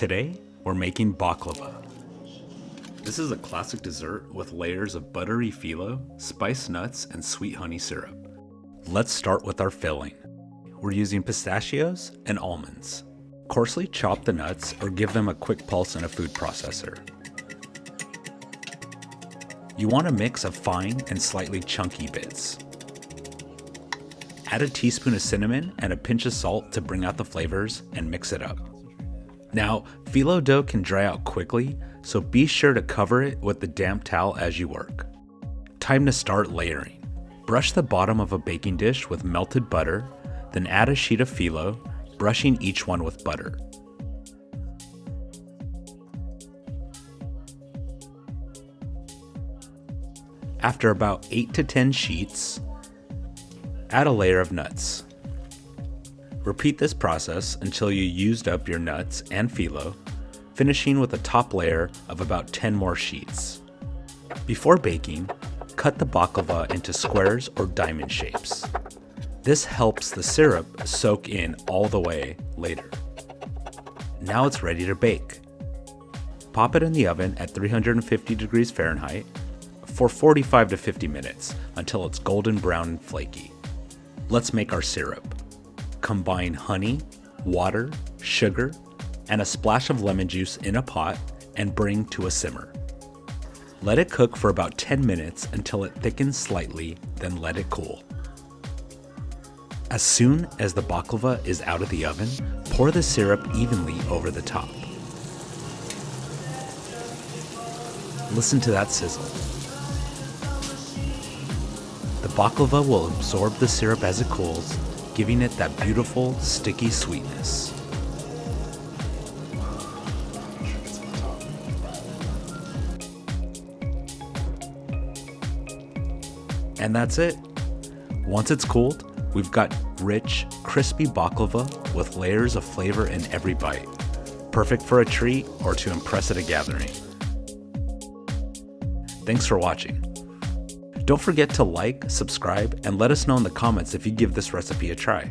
Today, we're making baklava. This is a classic dessert with layers of buttery phyllo, spiced nuts, and sweet honey syrup. Let's start with our filling. We're using pistachios and almonds. Coarsely chop the nuts or give them a quick pulse in a food processor. You want a mix of fine and slightly chunky bits. Add a teaspoon of cinnamon and a pinch of salt to bring out the flavors and mix it up. Now, phyllo dough can dry out quickly, so be sure to cover it with the damp towel as you work. Time to start layering. Brush the bottom of a baking dish with melted butter, then add a sheet of phyllo, brushing each one with butter. After about 8 to 10 sheets, add a layer of nuts. Repeat this process until you used up your nuts and phyllo, finishing with a top layer of about 10 more sheets. Before baking, cut the baklava into squares or diamond shapes. This helps the syrup soak in all the way later. Now it's ready to bake. Pop it in the oven at 350 degrees Fahrenheit for 45 to 50 minutes until it's golden brown and flaky. Let's make our syrup. Combine honey, water, sugar, and a splash of lemon juice in a pot and bring to a simmer. Let it cook for about 10 minutes until it thickens slightly, then let it cool. As soon as the baklava is out of the oven, pour the syrup evenly over the top. Listen to that sizzle. The baklava will absorb the syrup as it cools, giving it that beautiful, sticky sweetness. And that's it. Once it's cooled, we've got rich, crispy baklava with layers of flavor in every bite. Perfect for a treat or to impress at a gathering. Thanks for watching. Don't forget to like, subscribe, and let us know in the comments if you give this recipe a try.